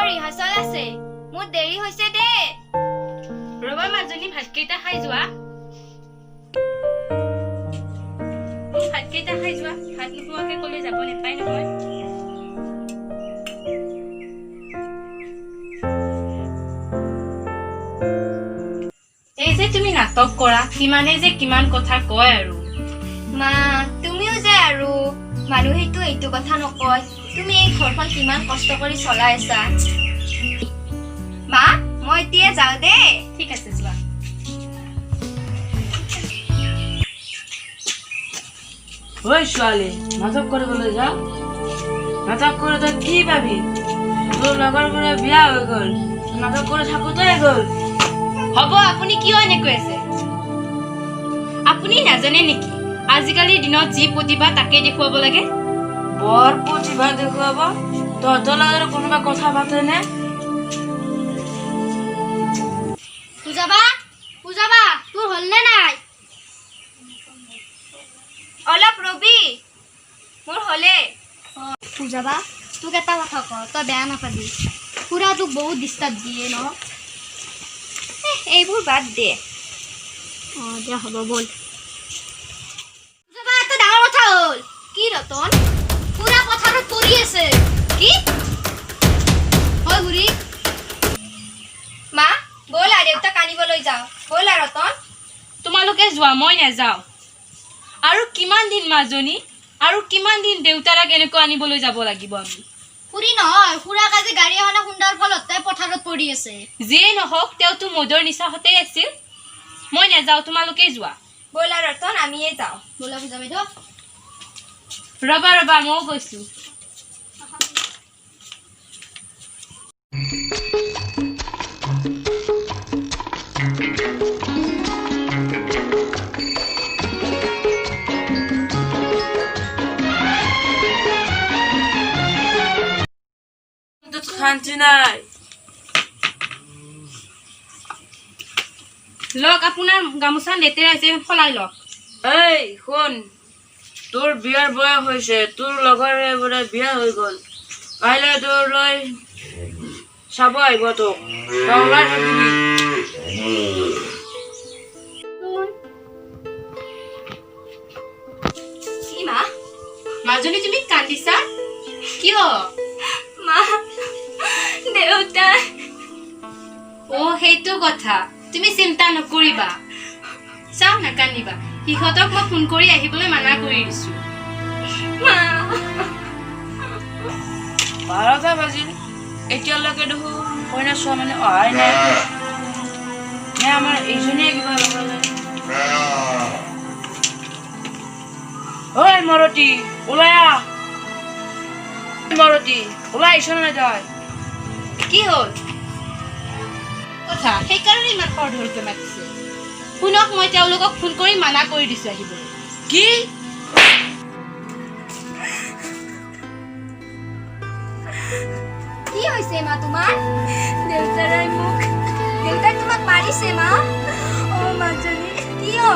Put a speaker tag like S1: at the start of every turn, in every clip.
S1: rehearsal আছে মোৰ দেৰি হৈছে দে
S2: ৰবা মাজনী ভাতকেইটা খাই যোৱা ভাত নোখোৱাকে কলে যাব নেপায় নহয় এই যে তুমি নাটক কৰা কিমানে যে কিমান কথা কয় আৰু
S1: মা তুমিও যে আৰু মানুহেতো এইটো কথা নকয় তুমি এই ঘৰখন কিমান কষ্ট কৰি চলাই আছা মা মই এতিয়া যাওঁ দে
S2: ঠিক আছে যোৱা
S3: ঐ ছোৱালী নাটক কৰিবলৈ যা নাটক কৰি তই কি পাবি তোৰ লগৰবোৰে বিয়া হৈ গ'ল নাটক কৰি থাকোঁতেই গ'ল
S2: হ'ব আপুনি কিয় এনেকৈ আছে আপুনি নাজানে নেকি আজিকালিৰ দিনত যি প্ৰতিভা তাকে দেখুৱাব লাগে
S3: বৰ প্ৰতিভা দেখুৱাব তহঁতৰ লগত কোনোবা কথা পাতেনে
S1: পূজাবা তোৰ হ'লনে নাই অলপ ৰবি মোৰ হ'লে পূজাবা তোক এটা কথা ক তই বেয়া নাপাবি খুৰা তোক বহুত ডিষ্টাৰ্ব দিয়ে ন এইবোৰ বাদ দে দিয়া হ'ব বল পূজাবা এটা ডাঙৰ কথা হ'ল কি ৰতন খুৰা পথাৰত পৰি আছে কি হয় বুঢ়ী মা ব'ল আৰু দেউতাক আনিবলৈ যাওঁ ব'ল আৰু ৰতন
S2: তোমালোকে যোৱা মই নাযাওঁ আৰু কিমান দিন মাজনী আৰু কিমান দিন দেউতাৰাক এনেকৈ আনিবলৈ যাব লাগিব আমি
S1: খুৰী নহয় খুৰাক আজি গাড়ী এখনে খুন্দাৰ ফলত তাই পথাৰত পৰি আছে
S2: যিয়ে নহওক তেওঁতো মদৰ নিচাহতেই আছিল মই নাযাওঁ তোমালোকেই যোৱা
S1: ব'ল আৰু ৰতন আমিয়ে যাওঁ ব'লা পূজা বাইদেউ
S2: ৰবা ময়ো গৈছো
S3: শান্তি নাই
S2: লওক আপোনাৰ গামোচা লেতেৰা আছে সলাই লওক
S3: এই শুন তোৰ বিয়াৰ বয়স হৈছে তোৰ লগৰে বোলে বিয়া হৈ গ'ল কাইলৈ তোৰলৈ চাব আহিব তোক তই ওলাই থাকিবি
S1: কি মা
S2: মাজনী তুমি কান্দিছা কিয়
S1: মা দেউতা
S2: সেইটো কথা তুমি চিন্তা নকৰিবা চাও নাকান্দিবা সিহঁতক মই ফোন কৰি আহিবলৈ মানা কৰি দিছো
S1: মা
S3: 12টা বাজিল এতিয়ালৈকে দেখোন কইনা চোৱা মানে অহাই নাই নে আমাৰ এইজনীয়ে কিবা লগালে ঐ মৰতি ওলাই আহ মৰতি ওলাই আহিছ নে তই
S2: কি হ'ল কথা সেইকাৰণে ইমান খৰধৰকৈ মাতিছে শুনক মই তেওঁলোকক ফোন কৰি মানা কৰি দিছো আহিবলৈ
S3: কি
S1: কি হৈছে মা তোমাৰ দেউতাই তোমাক মাৰিছে মা মাজনী কিয়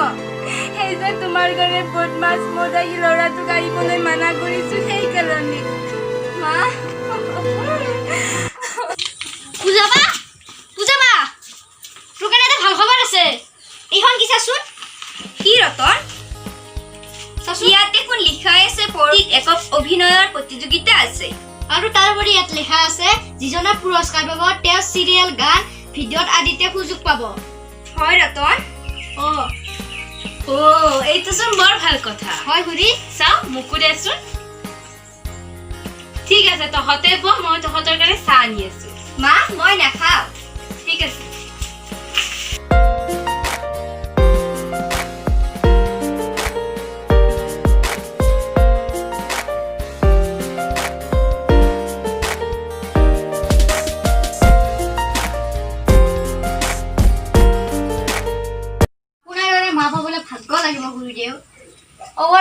S1: সেই যে তোমাৰ ঘৰে বদমাছ মদাহী ল'ৰাটোক আহিবলৈ মানা কৰিছো সেইকাৰণে মা পূজাবা তোৰ কাৰণে এটা ভাল খবৰ আছে এইখন কি চাচোন কি ৰতন ইয়াতে কোন লিখা আছে একক অভিনয়ৰ প্ৰতিযোগিতা আছে আৰু তাৰোপৰি ইয়াত লিখা আছে যিজনে পুৰস্কাৰ পাব তেওঁ চিৰিয়েল গান ভিডিঅ'ত আদিতে সুযোগ পাব হয় ৰতন
S2: এইটো চোন বৰ ভাল কথা
S1: হয় খুৰী
S2: চাও মোকো দেচোন ঠিক আছে তহঁতে বহ মই তহঁতৰ কাৰণে চাহ আনি আছো
S1: মা মই নাখাওঁ
S2: ঠিক আছে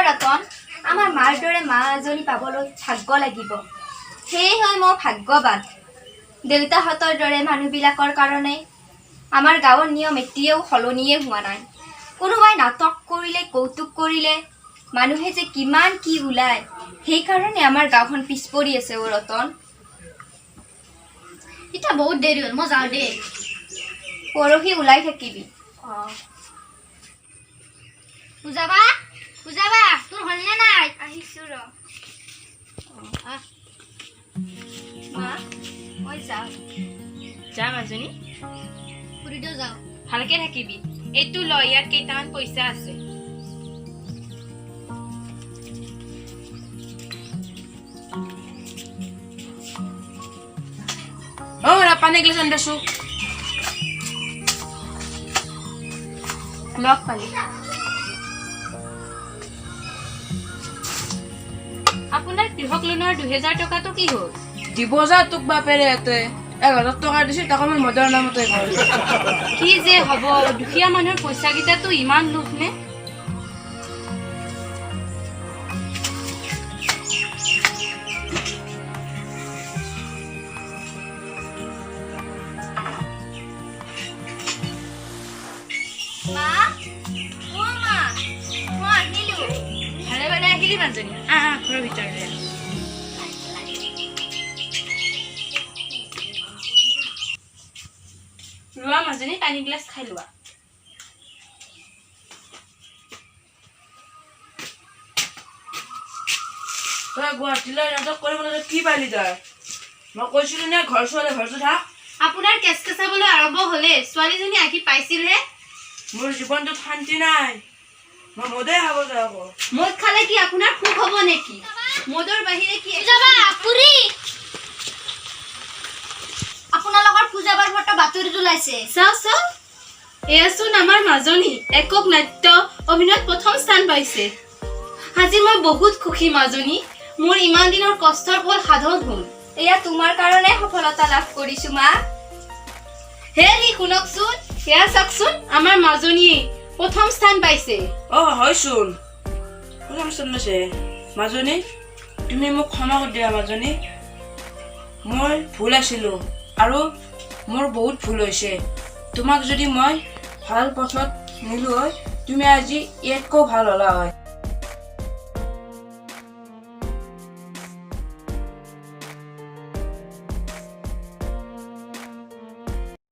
S1: ৰতন আমাৰ মাৰ দৰে মা এজনী পাবলৈ ভাগ্য লাগিব সেয়ে মই ভাগ্যৱান দেউতাহঁতৰ দৰে মানুহবিলাকৰ কাৰণে আমাৰ গাঁৱৰ নিয়ম এতিয়াও সলনিয়ে হোৱা নাই কোনোবাই নাটক কৰিলে কৌতুক কৰিলে মানুহে যে কিমান কি ওলায় সেইকাৰণে আমাৰ গাঁওখন পিছ পৰি আছে ৰতন
S2: এতিয়া বহুত দেৰি হ'ল মই যাওঁ দেই
S1: পৰহি ওলাই থাকিবি
S2: বুজাবা তোৰ হ'লনে নাই
S1: আহিছো ৰ মা মই যাওঁ
S2: যা মাজনী ফুৰিব যাওঁ
S3: ভালকে থাকিবি এইটো ল ইয়াত কেইটামান পইচা আছে পানী গিলাচ আনিছো লগ পানী আপোনাৰ গৃহক লোনৰ 2000 টকাটো কি হ'ল
S4: দিব যা তোক বাপেৰে ইয়াতে 1000 টকা দিছে তাক মই মদৰ নামতে ঘৰ
S3: কি যে হ'ব দুখীয়া মানুহৰ পইচা কেইটাটো ইমান লোভ নে
S1: মা মা মই আহিলো
S3: ভালে ভালে আহিলি মাজনী ঘৰৰ ভিতৰলৈ লোৱা মাজনী পানী গিলাচ খাই লোৱা
S4: তই গুৱাহাটীলৈ নাটক কৰিবলৈ কি পালি তই মই কৈছিলো নে ঘৰ ছোৱালী ঘৰটো থাক
S2: আপোনাৰ কেচ কেঁচাবলৈ আৰম্ভ হ'লে ছোৱালীজনী আহি পাইছিলহে
S4: মোৰ জীৱনটোত শান্তি নাই মই মদেই খাব যাওঁ আকৌ
S2: মদ খালে কি আপোনাৰ সুখ হ'ব নেকি মদৰ বাহিৰে কি
S1: আপোনালোকৰ পূজাবাৰ ফটো বাতৰিত ওলাইছে
S2: চাও এয়াচোন আমাৰ মাজনী একক নাট্য অভিনয়ত প্ৰথম স্থান পাইছে আজি মই বহুত সুখী মাজনী মোৰ ইমান দিনৰ কষ্টৰ ফল সাধন হ'ল
S1: এয়া তোমাৰ কাৰণে সফলতা লাভ কৰিছো মা
S2: হে শুনকচোন এয়া চাওকচোন আমাৰ মাজনীয়ে প্ৰথম স্থান পাইছে
S4: হয়চোন প্ৰথম স্থান লৈছে মাজনী তুমি মোক ক্ষমা কৰি দিয়া মাজনী মই ভুল আছিলো আৰু মোৰ বহুত ভুল হৈছে তোমাক যদি মই ভাল পথত নিলো হয় তুমি আজি ইয়াতকৈ ভাল হ'লা হয়